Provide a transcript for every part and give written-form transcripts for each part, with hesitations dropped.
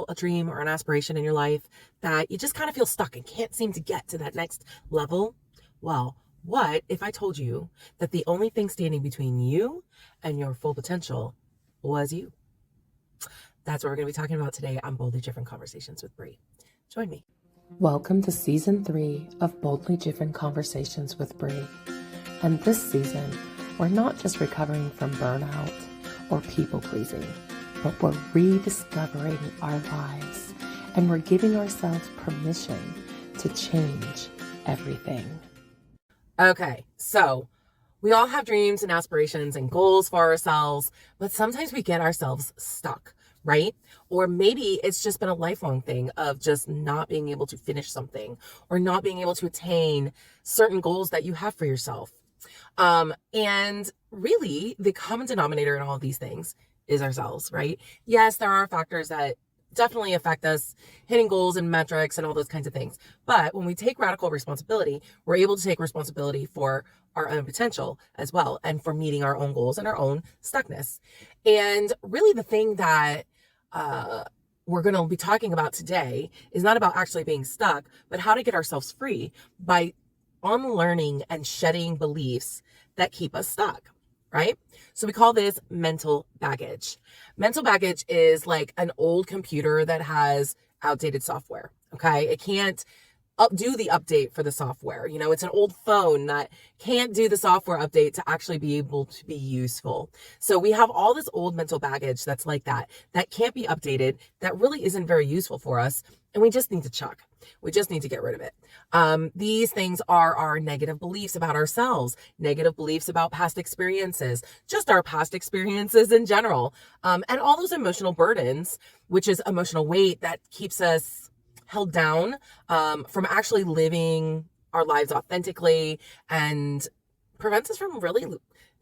goal, a dream, or an aspiration in your life that you just kind of feel stuck and can't seem to get to that next level? Well, what if I told you that the only thing standing between you and your full potential was you? That's what we're going to be talking about today on Boldly Different Conversations with Brie. Join me. Welcome to Season 3 of Boldly Different Conversations with Brie. And this season, we're not just recovering from burnout or people-pleasing, but we're rediscovering our lives and we're giving ourselves permission to change everything. Okay, so we all have dreams and aspirations and goals for ourselves, but sometimes we get ourselves stuck, right? Or maybe it's just been a lifelong thing of just not being able to finish something or not being able to attain certain goals that you have for yourself. And really the common denominator in all of these things is ourselves, right? Yes, there are factors that definitely affect us, hitting goals and metrics and all those kinds of things. But when we take radical responsibility, we're able to take responsibility for our own potential as well, and for meeting our own goals and our own stuckness. And really the thing that we're going to be talking about today is not about actually being stuck, but how to get ourselves free by unlearning and shedding beliefs that keep us stuck, right? So we call this mental baggage. Mental baggage is like an old computer that has outdated software, okay? It can't do the update for the software. You know, it's an old phone that can't do the software update to actually be able to be useful. So we have all this old mental baggage that's like that can't be updated, that really isn't very useful for us. And we just need to chuck. We just need to get rid of it. These things are our negative beliefs about ourselves, negative beliefs about past experiences, just our past experiences in general, and all those emotional burdens, which is emotional weight that keeps us held down from actually living our lives authentically and prevents us from really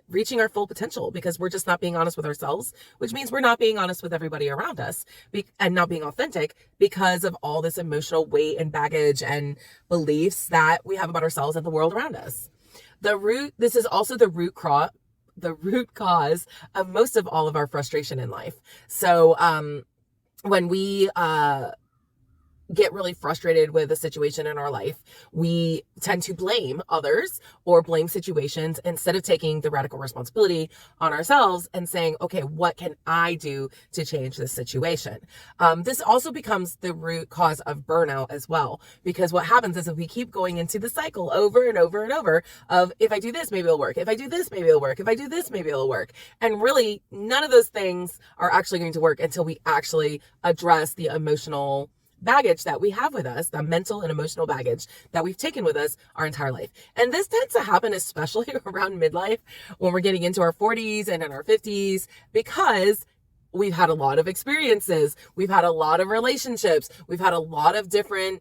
reaching our full potential, because we're just not being honest with ourselves, which means we're not being honest with everybody around us and not being authentic because of all this emotional weight and baggage and beliefs that we have about ourselves and the world around us. This is also the root cause of most of all of our frustration in life. So when we get really frustrated with a situation in our life, we tend to blame others or blame situations instead of taking the radical responsibility on ourselves and saying, okay, what can I do to change this situation? This also becomes the root cause of burnout as well, because what happens is if we keep going into the cycle over and over and over of, if I do this, maybe it'll work. If I do this, maybe it'll work. If I do this, maybe it'll work. And really, none of those things are actually going to work until we actually address the emotional baggage that we have with us, the mental and emotional baggage that we've taken with us our entire life. And this tends to happen especially around midlife, when we're getting into our 40s and in our 50s, because we've had a lot of experiences. We've had a lot of relationships. We've had a lot of different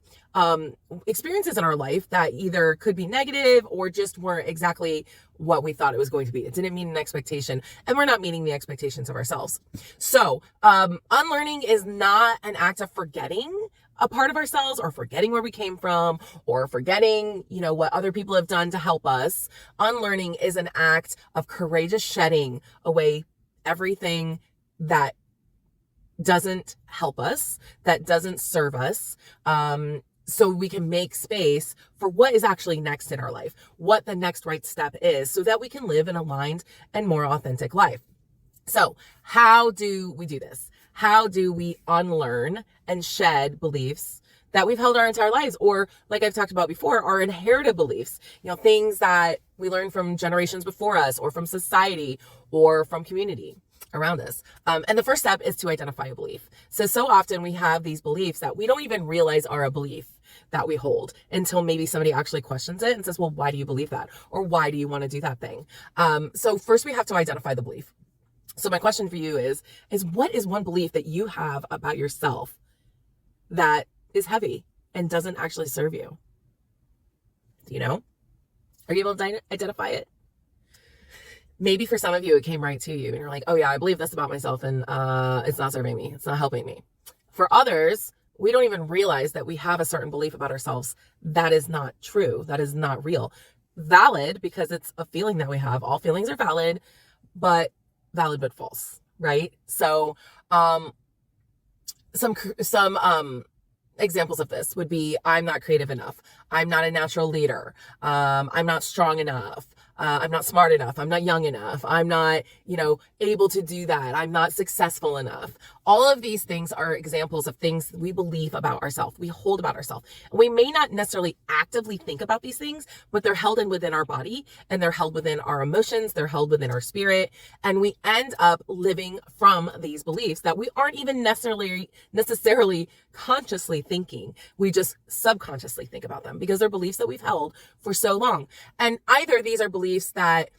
experiences in our life that either could be negative or just weren't exactly what we thought it was going to be. It didn't meet an expectation, and we're not meeting the expectations of ourselves. So unlearning is not an act of forgetting a part of ourselves or forgetting where we came from or forgetting, what other people have done to help us. Unlearning is an act of courageous shedding away everything that doesn't help us, that doesn't serve us, so we can make space for what is actually next in our life, what the next right step is, so that we can live an aligned and more authentic life. So how do we do this? How do we unlearn and shed beliefs that we've held our entire lives, or, like I've talked about before, our inherited beliefs, things that we learned from generations before us, or from society, or from community around us. And the first step is to identify a belief. So often we have these beliefs that we don't even realize are a belief that we hold until maybe somebody actually questions it and says, well, why do you believe that? Or why do you want to do that thing? So first we have to identify the belief. So my question for you is what is one belief that you have about yourself that is heavy and doesn't actually serve you? Are you able to identify it? Maybe for some of you, it came right to you and you're like, oh yeah, I believe this about myself and it's not serving me. It's not helping me. For others, we don't even realize that we have a certain belief about ourselves that is not true, that is not real. Valid because it's a feeling that we have. All feelings are valid but false, right? So some examples of this would be, I'm not creative enough. I'm not a natural leader. I'm not strong enough. I'm not smart enough. I'm not young enough. I'm not, able to do that. I'm not successful enough. All of these things are examples of things we believe about ourselves. We hold about ourselves. We may not necessarily actively think about these things, but they're held in within our body, and they're held within our emotions. They're held within our spirit. And we end up living from these beliefs that we aren't even necessarily consciously thinking. We just subconsciously think about them because they're beliefs that we've held for so long. And either these are beliefs that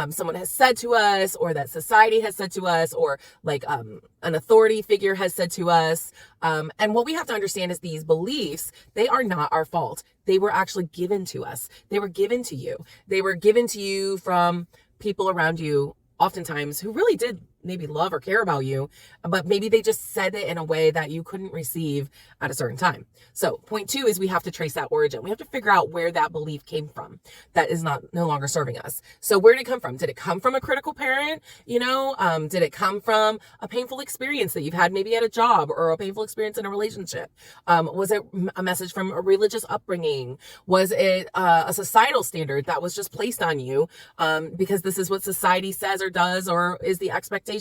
someone has said to us, or that society has said to us, or like an authority figure has said to us. And what we have to understand is these beliefs, they are not our fault. They were actually given to us. They were given to you. They were given to you from people around you, oftentimes, who really did maybe love or care about you, but maybe they just said it in a way that you couldn't receive at a certain time. So point 2 is we have to trace that origin. We have to figure out where that belief came from that is no longer serving us. So where did it come from? Did it come from a critical parent? Did it come from a painful experience that you've had maybe at a job, or a painful experience in a relationship? Was it a message from a religious upbringing? Was it a societal standard that was just placed on you because this is what society says or does, or is the expectation?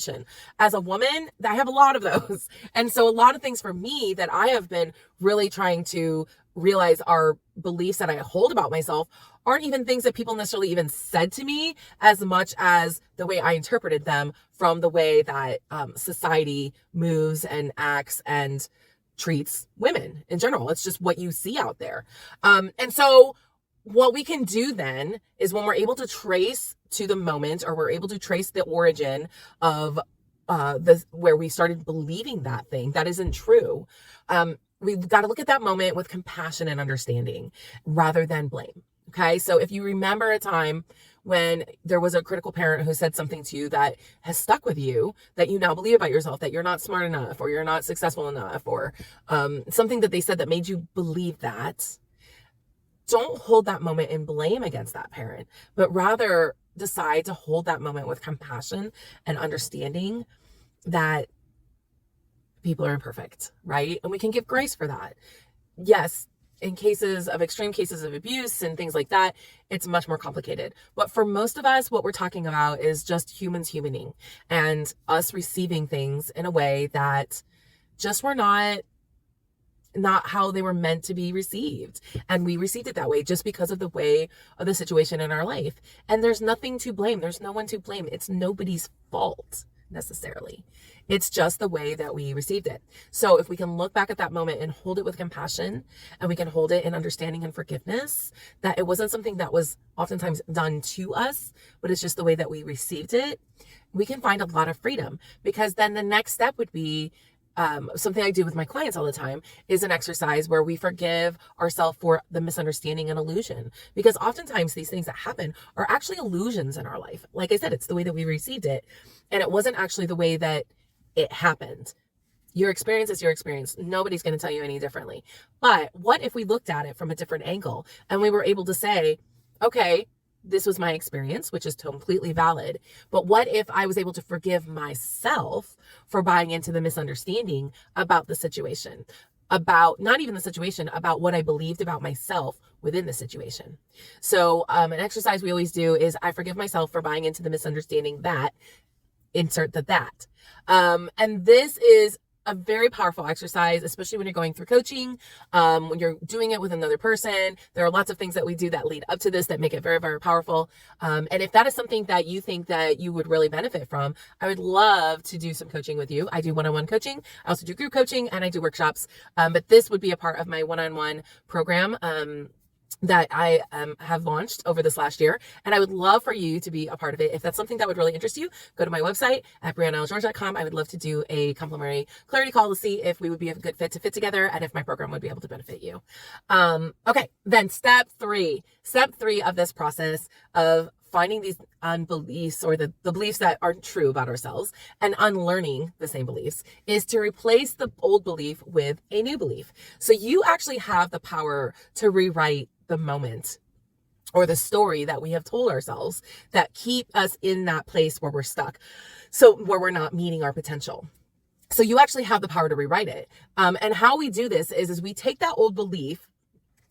As a woman, I have a lot of those. And so a lot of things for me that I have been really trying to realize are beliefs that I hold about myself aren't even things that people necessarily even said to me, as much as the way I interpreted them from the way that society moves and acts and treats women in general. It's just what you see out there. And so what we can do then is, when we're able to trace to the moment, or we're able to trace the origin of where we started believing that thing that isn't true, we've got to look at that moment with compassion and understanding rather than blame. Okay, so if you remember a time when there was a critical parent who said something to you that has stuck with you, that you now believe about yourself, that you're not smart enough, or you're not successful enough, or something that they said that made you believe that, don't hold that moment in blame against that parent, but rather decide to hold that moment with compassion and understanding that people are imperfect, right? And we can give grace for that. Yes, in extreme cases of abuse and things like that, it's much more complicated. But for most of us, what we're talking about is just humans humaning, and us receiving things in a way that just were not how they were meant to be received. And we received it that way just because of the way of the situation in our life. And there's nothing to blame. There's no one to blame. It's nobody's fault necessarily. It's just the way that we received it. So if we can look back at that moment and hold it with compassion, and we can hold it in understanding and forgiveness, that it wasn't something that was oftentimes done to us, but it's just the way that we received it, we can find a lot of freedom. Because then the next step would be, something I do with my clients all the time, is an exercise where we forgive ourselves for the misunderstanding and illusion. Because oftentimes these things that happen are actually illusions in our life. Like I said, it's the way that we received it, and it wasn't actually the way that it happened. Your experience is your experience. Nobody's going to tell you any differently. But what if we looked at it from a different angle, and we were able to say, okay, this was my experience, which is completely valid. But what if I was able to forgive myself for buying into the misunderstanding about the situation, about not even the situation, about what I believed about myself within the situation? So an exercise we always do is, I forgive myself for buying into the misunderstanding that, insert that. And this is a very powerful exercise, especially when you're going through coaching, when you're doing it with another person. There are lots of things that we do that lead up to this that make it very, very powerful. And if that is something that you think that you would really benefit from, I would love to do some coaching with you. I do one-on-one coaching. I also do group coaching, and I do workshops. But this would be a part of my one-on-one program that I have launched over this last year. And I would love for you to be a part of it. If that's something that would really interest you, go to my website at briannageorge.com. I would love to do a complimentary clarity call to see if we would be a good fit to fit together, and if my program would be able to benefit you. Okay, then step three of this process of finding these unbeliefs, or the beliefs that aren't true about ourselves, and unlearning the same beliefs, is to replace the old belief with a new belief. So you actually have the power to rewrite the moment or the story that we have told ourselves that keep us in that place where we're stuck. So where we're not meeting our potential. So you actually have the power to rewrite it. And how we do this is we take that old belief,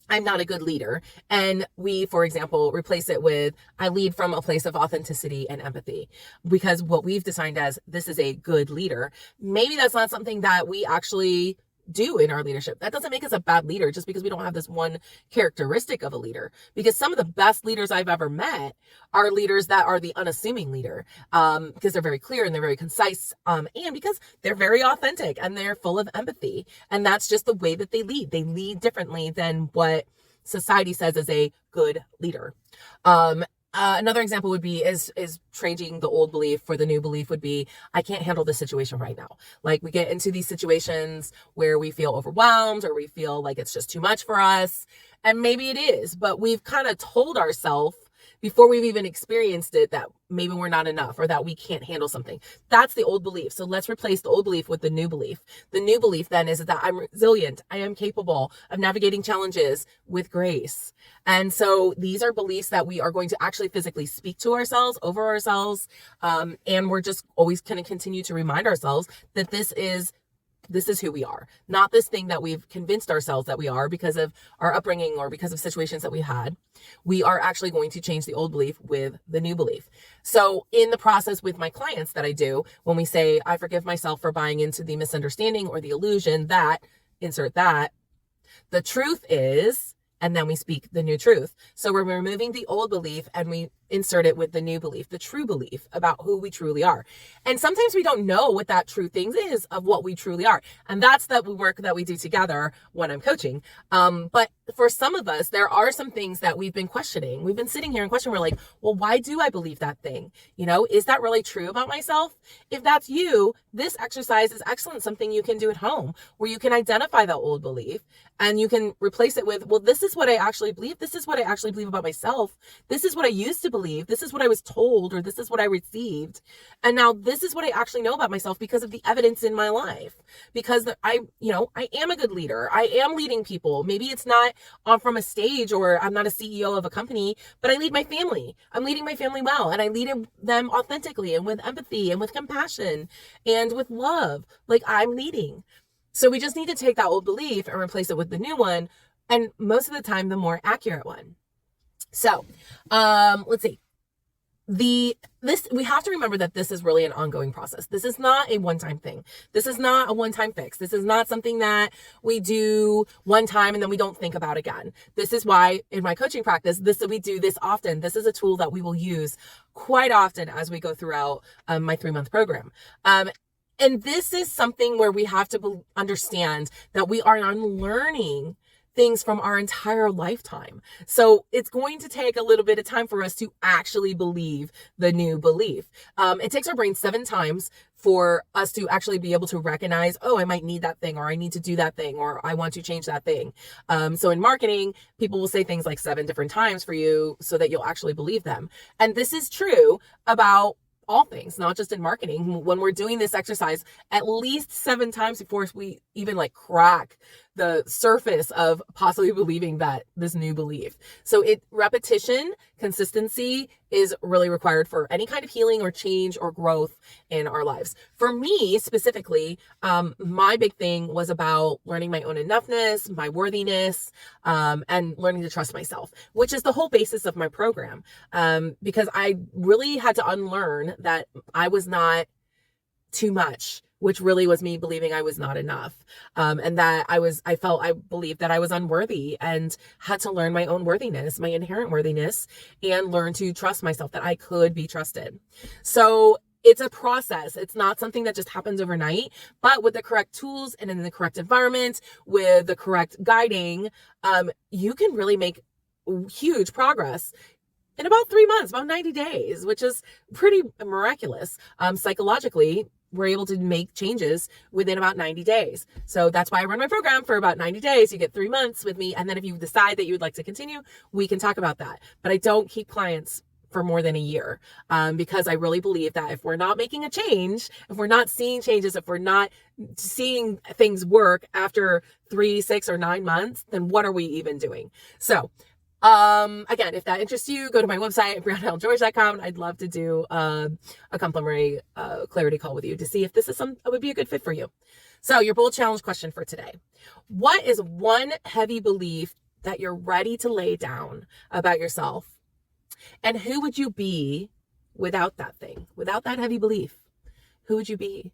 I'm not a good leader, and we, for example, replace it with, I lead from a place of authenticity and empathy. Because what we've defined as this is a good leader, maybe that's not something that we actually do in our leadership. That doesn't make us a bad leader just because we don't have this one characteristic of a leader. Because some of the best leaders I've ever met are leaders that are the unassuming leader, because they're very clear and they're very concise, and because they're very authentic and they're full of empathy. And that's just the way that they lead. They lead differently than what society says is a good leader. Another example would be is changing the old belief for the new belief would be, I can't handle this situation right now. Like we get into these situations where we feel overwhelmed or we feel like it's just too much for us. And maybe it is, but we've kind of told ourselves before we've even experienced it that maybe we're not enough or that we can't handle something. That's the old belief. So let's replace the old belief with the new belief. The new belief then is that I'm resilient. I am capable of navigating challenges with grace. And so these are beliefs that we are going to actually physically speak to ourselves, over ourselves. And we're just always going to continue to remind ourselves that this is who we are, not this thing that we've convinced ourselves that we are because of our upbringing or because of situations that we had. We are actually going to change the old belief with the new belief. So in the process with my clients that I do, when we say, I forgive myself for buying into the misunderstanding or the illusion that, insert that, the truth is, and then we speak the new truth. So we're removing the old belief and we insert it with the new belief, the true belief about who we truly are. And sometimes we don't know what that true thing is of what we truly are. And that's the work that we do together when I'm coaching. But for some of us, there are some things that we've been questioning. We've been sitting here and questioning. We're like, well, why do I believe that thing? Is that really true about myself? If that's you, this exercise is excellent. Something you can do at home where you can identify that old belief and you can replace it with, well, this is what I actually believe. This is what I actually believe about myself. This is what I used to believe. This is what I was told, or this is what I received. And now this is what I actually know about myself because of the evidence in my life. Because I am a good leader. I am leading people. Maybe it's not from a stage or I'm not a CEO of a company, but I lead my family. I'm leading my family well. And I lead them authentically and with empathy and with compassion and with love. Like I'm leading. So we just need to take that old belief and replace it with the new one. And most of the time, the more accurate one. So, let's see. We have to remember that this is really an ongoing process. This is not a one-time thing. This is not a one-time fix. This is not something that we do one time and then we don't think about again. This is why in my coaching practice, we do this often. This is a tool that we will use quite often as we go throughout my 3-month program. And this is something where we have to understand that we are unlearning things from our entire lifetime. So it's going to take a little bit of time for us to actually believe the new belief. It takes our brain 7 times for us to actually be able to recognize, oh, I might need that thing, or I need to do that thing, or I want to change that thing. So in marketing, people will say things like 7 different times for you so that you'll actually believe them. And this is true about all things, not just in marketing. When we're doing this exercise at least 7 times before we even crack the surface of possibly believing that this new belief. So repetition, consistency is really required for any kind of healing or change or growth in our lives. For me specifically, my big thing was about learning my own enoughness, my worthiness, and learning to trust myself, which is the whole basis of my program. Because I really had to unlearn that I was not too much, which really was me believing I was not enough. And that I believed that I was unworthy and had to learn my own worthiness, my inherent worthiness, and learn to trust myself, that I could be trusted. So it's a process. It's not something that just happens overnight, but with the correct tools and in the correct environment, with the correct guiding, you can really make huge progress in about 3 months, about 90 days, which is pretty miraculous. Psychologically, we're able to make changes within about 90 days. So that's why I run my program for about 90 days. You get 3 months with me. And then if you decide that you would like to continue, we can talk about that. But I don't keep clients for more than a year, because I really believe that if we're not making a change, if we're not seeing changes, if we're not seeing things work after 3, 6, or 9 months, then what are we even doing? So Again, if that interests you, go to my website, briannalgeorge.com. I'd love to do a complimentary clarity call with you to see if this is would be a good fit for you. So your bold challenge question for today. What is one heavy belief that you're ready to lay down about yourself? And who would you be without that thing, without that heavy belief? Who would you be?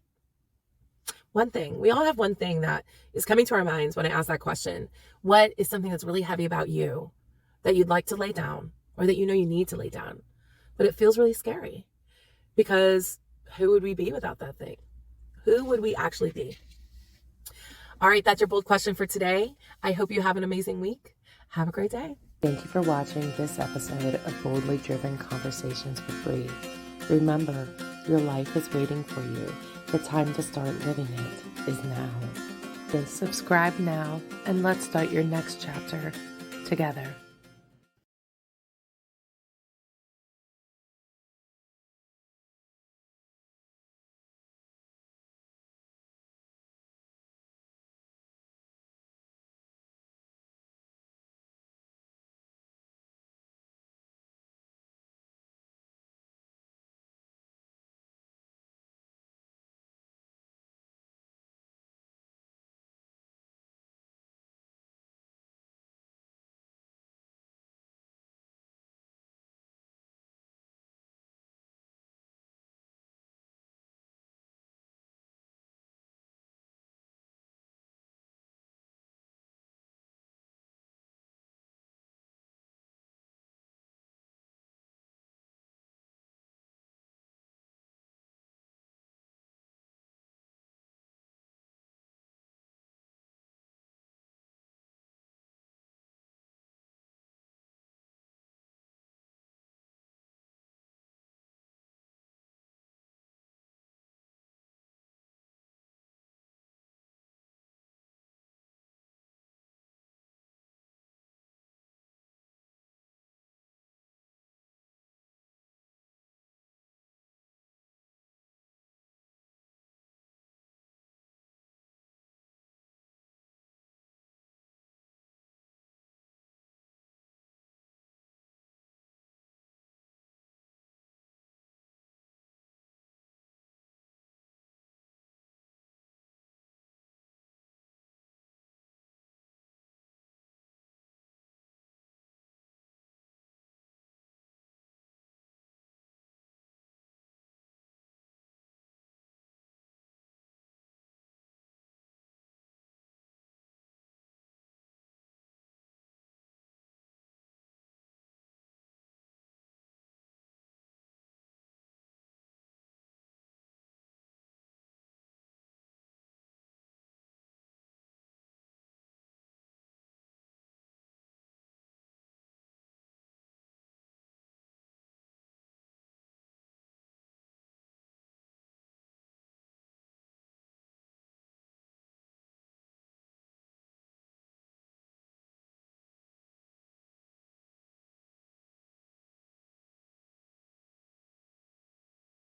One thing. We all have one thing that is coming to our minds when I ask that question. What is something that's really heavy about you that you'd like to lay down, or that you know you need to lay down, but it feels really scary? Because who would we be without that thing? Who would we actually be? All right, that's your bold question for today. I hope you have an amazing week. Have a great day. Thank you for watching this episode of Boldly Driven Conversations with Bree. Remember, your life is waiting for you. The time to start living it is now. Then subscribe now, and let's start your next chapter together.